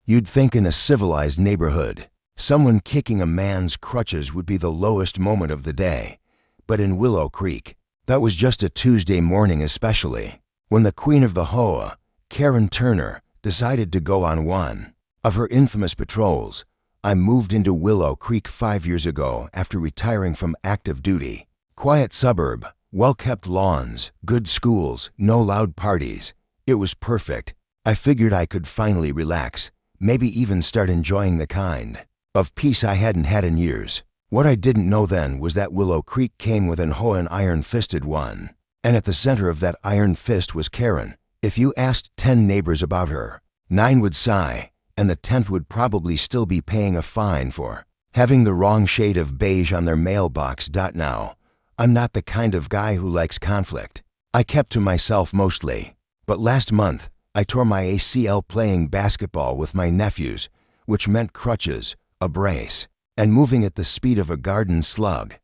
You'd think in a civilized neighborhood, someone kicking a man's crutches would be the lowest moment of the day. But in Willow Creek, that was just a Tuesday morning especially, when the queen of the HOA, Karen Turner, decided to go on one of her infamous patrols. I moved into Willow Creek 5 years ago after retiring from active duty. Quiet suburb, well-kept lawns, good schools, no loud parties. It was perfect. I figured I could finally relax, maybe even start enjoying the kind of peace I hadn't had in years. What I didn't know then was that Willow Creek came with an HOA iron-fisted one. And at the center of that iron fist was Karen. If you asked 10 neighbors about her, 9 would sigh, and the 10th would probably still be paying a fine for having the wrong shade of beige on their mailbox. Now, I'm not the kind of guy who likes conflict. I kept to myself mostly. But last month, I tore my ACL playing basketball with my nephews, which meant crutches, a brace, and moving at the speed of a garden slug.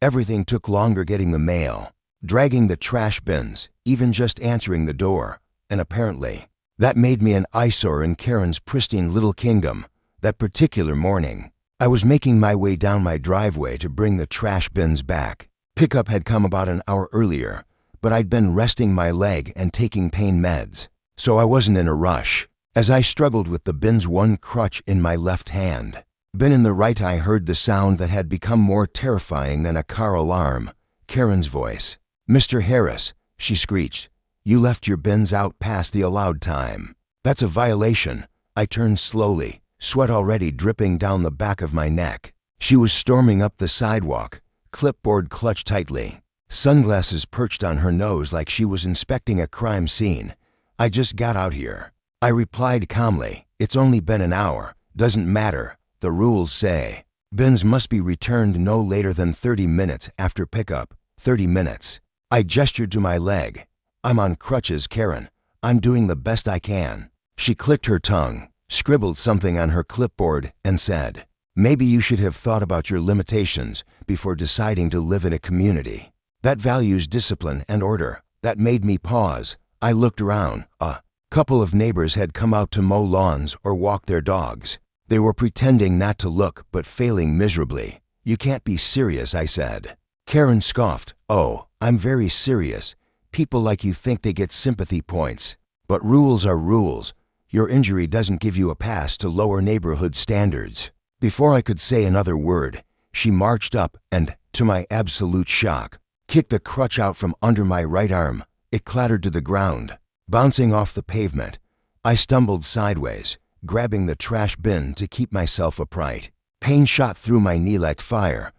Everything took longer: getting the mail, dragging the trash bins, even just answering the door. And apparently, that made me an eyesore in Karen's pristine little kingdom. That particular morning, I was making my way down my driveway to bring the trash bins back. Pickup had come about an hour earlier, but I'd been resting my leg and taking pain meds, so I wasn't in a rush. As I struggled with the bins, one crutch in my left hand, bin in the right, I heard the sound that had become more terrifying than a car alarm. Karen's voice. "Mr. Harris," she screeched, "you left your bins out past the allowed time. That's a violation." I turned slowly, sweat already dripping down the back of my neck. She was storming up the sidewalk, clipboard clutched tightly, sunglasses perched on her nose like she was inspecting a crime scene. "I just got out here," I replied calmly. "It's only been an hour. Doesn't matter. The rules say bins must be returned no later than 30 minutes after pickup." 30 minutes. I gestured to my leg. "I'm on crutches, Karen. I'm doing the best I can." She clicked her tongue, scribbled something on her clipboard, and said, "Maybe you should have thought about your limitations before deciding to live in a community that values discipline and order." That made me pause. I looked around. A couple of neighbors had come out to mow lawns or walk their dogs. They were pretending not to look, but failing miserably. "You can't be serious," I said. Karen scoffed. "Oh, I'm very serious. People like you think they get sympathy points. But rules are rules. Your injury doesn't give you a pass to lower neighborhood standards." Before I could say another word, she marched up and, to my absolute shock, kicked the crutch out from under my right arm. It clattered to the ground, bouncing off the pavement. I stumbled sideways, grabbing the trash bin to keep myself upright. Pain shot through my knee like fire.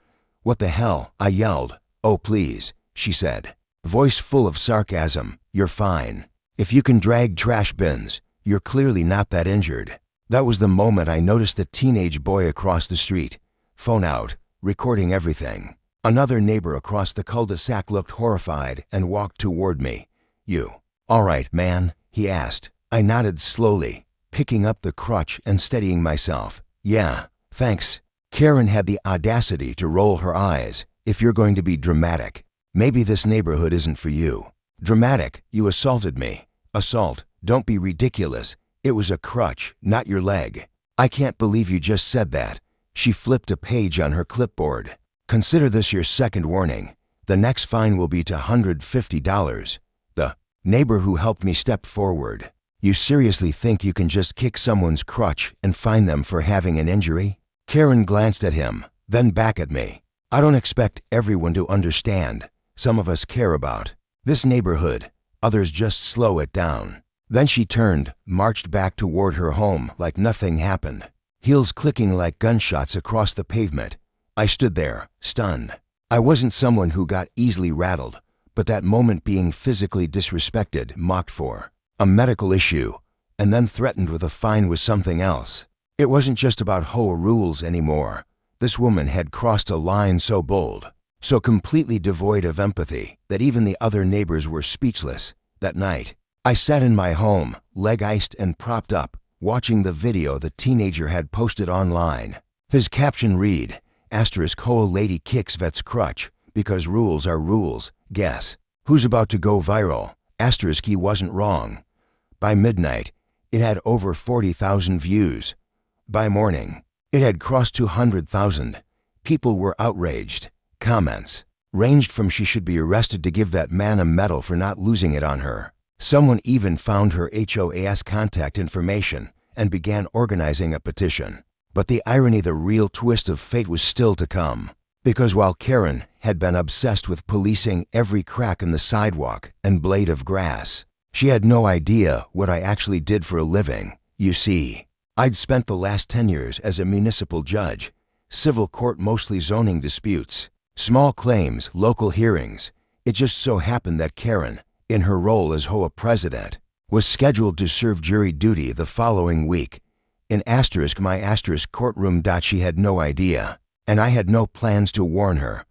"What the hell?" I yelled. "Oh, please," she said, voice full of sarcasm. "You're fine. If you can drag trash bins, you're clearly not that injured." That was the moment I noticed the teenage boy across the street, phone out, recording everything. Another neighbor across the cul-de-sac looked horrified and walked toward me. "You all right, man?" he asked. I nodded slowly, picking up the crutch and steadying myself. "Yeah, thanks." Karen had the audacity to roll her eyes. "If you're going to be dramatic, maybe this neighborhood isn't for you." "Dramatic? You assaulted me." "Assault? Don't be ridiculous. It was a crutch, not your leg." "I can't believe you just said that." She flipped a page on her clipboard. "Consider this your second warning. The next fine will be $250. The neighbor who helped me stepped forward. "You seriously think you can just kick someone's crutch and fine them for having an injury?" Karen glanced at him, then back at me. "I don't expect everyone to understand. Some of us care about this neighborhood. Others just slow it down." Then she turned, marched back toward her home like nothing happened, heels clicking like gunshots across the pavement. I stood there, stunned. I wasn't someone who got easily rattled, but that moment being physically disrespected, mocked for, a medical issue, and then threatened with a fine was something else. It wasn't just about HOA rules anymore. This woman had crossed a line so bold, so completely devoid of empathy, that even the other neighbors were speechless. That night, I sat in my home, leg iced and propped up, watching the video the teenager had posted online. His caption read, "HOA lady kicks vet's crutch because rules are rules. Guess who's about to go viral?" He wasn't wrong. By midnight, It had over 40,000 views. By morning, it had crossed 200,000. People were outraged. Comments ranged from "she should be arrested" to "give that man a medal for not losing it on her." Someone even found her HOA's contact information and began organizing a petition. But the irony, the real twist of fate was still to come. Because while Karen had been obsessed with policing every crack in the sidewalk and blade of grass, she had no idea what I actually did for a living. You see, I'd spent the last 10 years as a municipal judge, civil court, mostly zoning disputes, small claims, local hearings. It just so happened that Karen, in her role as HOA president, was scheduled to serve jury duty the following week. In my courtroom. She had no idea, and I had no plans to warn her.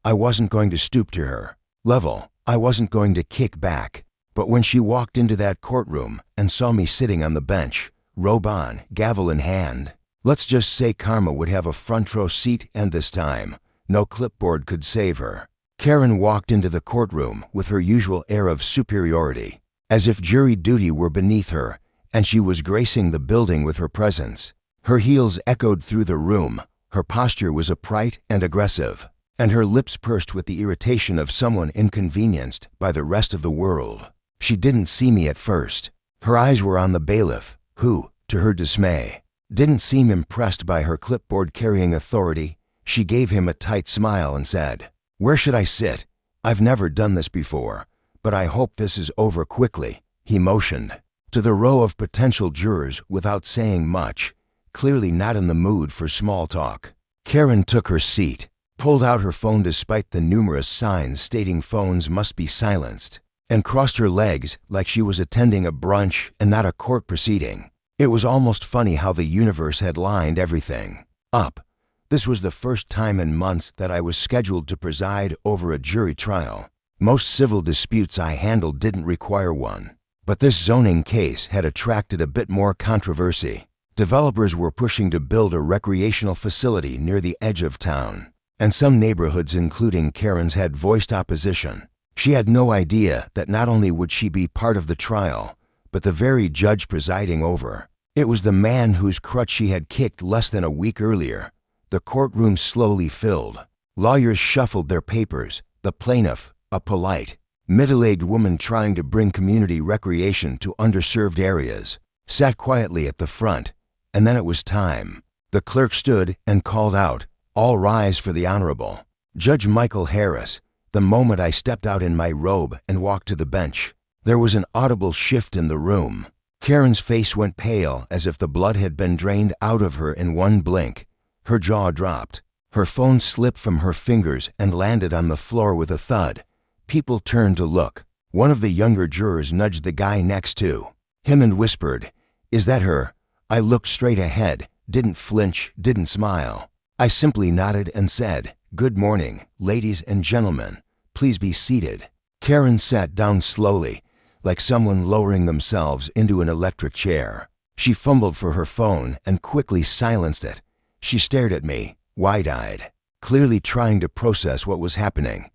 I wasn't going to stoop to her level. I wasn't going to kick back. But when she walked into that courtroom and saw me sitting on the bench, robe on, gavel in hand, let's just say karma would have a front row seat, and this time, no clipboard could save her. Karen walked into the courtroom with her usual air of superiority, as if jury duty were beneath her, and she was gracing the building with her presence. Her heels echoed through the room, her posture was upright and aggressive, and her lips pursed with the irritation of someone inconvenienced by the rest of the world. She didn't see me at first. Her eyes were on the bailiff, who, to her dismay, didn't seem impressed by her clipboard-carrying authority. She gave him a tight smile and said, "Where should I sit? I've never done this before, but I hope this is over quickly." He motioned to the row of potential jurors without saying much, clearly not in the mood for small talk. Karen took her seat, pulled out her phone despite the numerous signs stating phones must be silenced, and crossed her legs like she was attending a brunch and not a court proceeding. It was almost funny how the universe had lined everything up. This was the first time in months that I was scheduled to preside over a jury trial. Most civil disputes I handled didn't require one, but this zoning case had attracted a bit more controversy. Developers were pushing to build a recreational facility near the edge of town, and some neighborhoods, including Karen's, had voiced opposition. She had no idea that not only would she be part of the trial, but the very judge presiding over it was the man whose crutch she had kicked less than a week earlier. The courtroom slowly filled. Lawyers shuffled their papers. The plaintiff, a polite, middle-aged woman trying to bring community recreation to underserved areas, sat quietly at the front. And then it was time. The clerk stood and called out, "All rise for the Honorable Judge Michael Harris." The moment I stepped out in my robe and walked to the bench, there was an audible shift in the room. Karen's face went pale as if the blood had been drained out of her in one blink. Her jaw dropped. Her phone slipped from her fingers and landed on the floor with a thud. People turned to look. One of the younger jurors nudged the guy next to him and whispered, "Is that her?" I looked straight ahead, didn't flinch, didn't smile. I simply nodded and said, "Good morning, ladies and gentlemen. Please be seated." Karen sat down slowly, like someone lowering themselves into an electric chair. She fumbled for her phone and quickly silenced it. She stared at me, wide-eyed, clearly trying to process what was happening.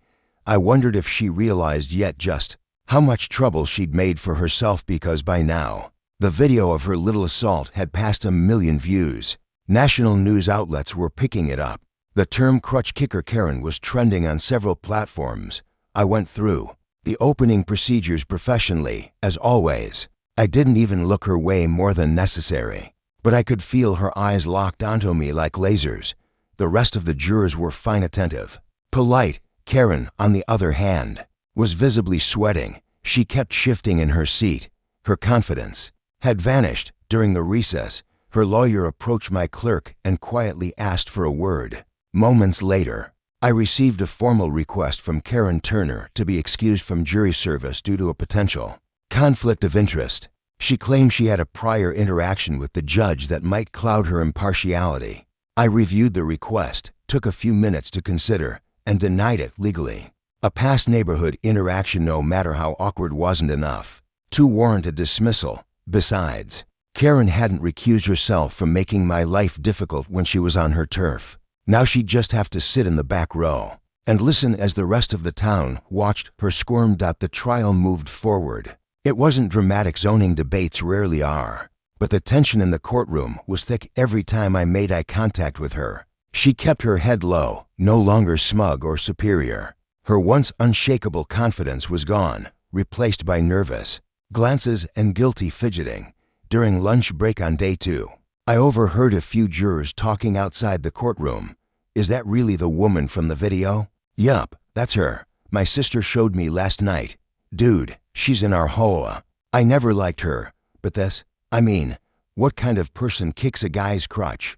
I wondered if she realized yet just how much trouble she'd made for herself, because by now, the video of her little assault had passed 1 million views. National news outlets were picking it up. The term "crutch kicker Karen" was trending on several platforms. I went through the opening procedures professionally, as always. I didn't even look her way more than necessary, but I could feel her eyes locked onto me like lasers. The rest of the jurors were fine, attentive. Polite Karen, on the other hand, was visibly sweating. She kept shifting in her seat. Her confidence had vanished. During the recess, her lawyer approached my clerk and quietly asked for a word. Moments later, I received a formal request from Karen Turner to be excused from jury service due to a potential conflict of interest. She claimed she had a prior interaction with the judge that might cloud her impartiality. I reviewed the request, took a few minutes to consider, and denied it legally. A past neighborhood interaction, no matter how awkward, wasn't enough to warrant a dismissal. Besides, Karen hadn't recused herself from making my life difficult when she was on her turf. Now she'd just have to sit in the back row and listen as the rest of the town watched her squirm. The trial moved forward. It wasn't dramatic. Zoning debates rarely are. but the tension in the courtroom was thick every time I made eye contact with her. She kept her head low, no longer smug or superior. Her once unshakable confidence was gone, replaced by nervous glances and guilty fidgeting. During lunch break on day 2, I overheard a few jurors talking outside the courtroom. "Is that really the woman from the video?" "Yup, that's her. My sister showed me last night. Dude, she's in our HOA. I never liked her, but what kind of person kicks a guy's crutch?"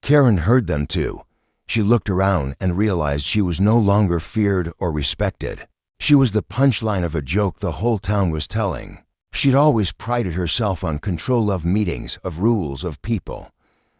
Karen heard them too. She looked around and realized she was no longer feared or respected. She was the punchline of a joke the whole town was telling. She'd always prided herself on control of meetings, of rules, of people.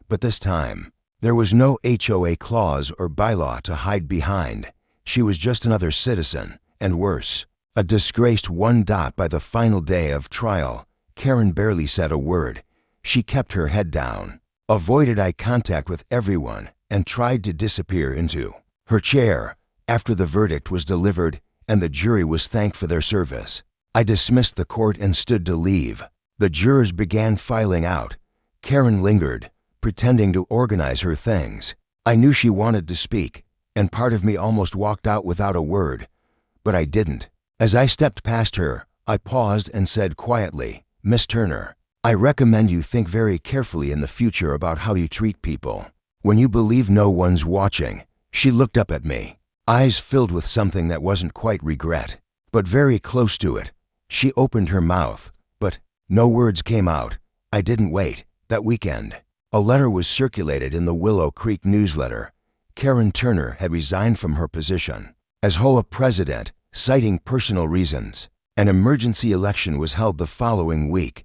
But this time, there was no HOA clause or bylaw to hide behind. She was just another citizen, and worse, a disgraced one. By the final day of trial, Karen barely said a word. She kept her head down, avoided eye contact with everyone, and tried to disappear into her chair. After the verdict was delivered and the jury was thanked for their service, I dismissed the court and stood to leave. The jurors began filing out. Karen lingered, pretending to organize her things. I knew she wanted to speak, and part of me almost walked out without a word, but I didn't. As I stepped past her, I paused and said quietly, "Miss Turner, I recommend you think very carefully in the future about how you treat people. When you believe no one's watching." She looked up at me, eyes filled with something that wasn't quite regret, but very close to it. She opened her mouth, but no words came out. I didn't wait. That weekend, a letter was circulated in the Willow Creek newsletter. Karen Turner had resigned from her position as HOA president, citing personal reasons. An emergency election was held the following week.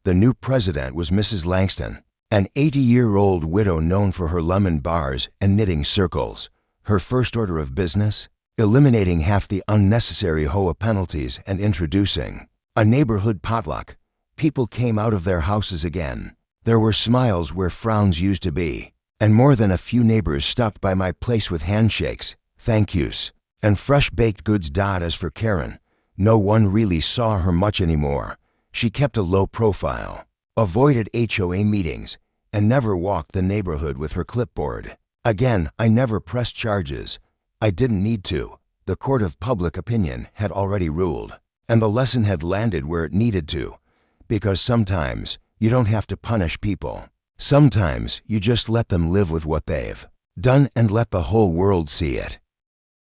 The new president was Mrs. Langston, an 80-year-old widow known for her lemon bars and knitting circles. Her first order of business? Eliminating half the unnecessary HOA penalties and introducing a neighborhood potluck. People came out of their houses again. There were smiles where frowns used to be, and more than a few neighbors stopped by my place with handshakes, thank yous, and fresh baked goods. As for Karen, no one really saw her much anymore. She kept a low profile, avoided HOA meetings, and never walked the neighborhood with her clipboard. Again, I never pressed charges. I didn't need to. The court of public opinion had already ruled, and the lesson had landed where it needed to. Because sometimes you don't have to punish people. Sometimes you just let them live with what they've done and let the whole world see it.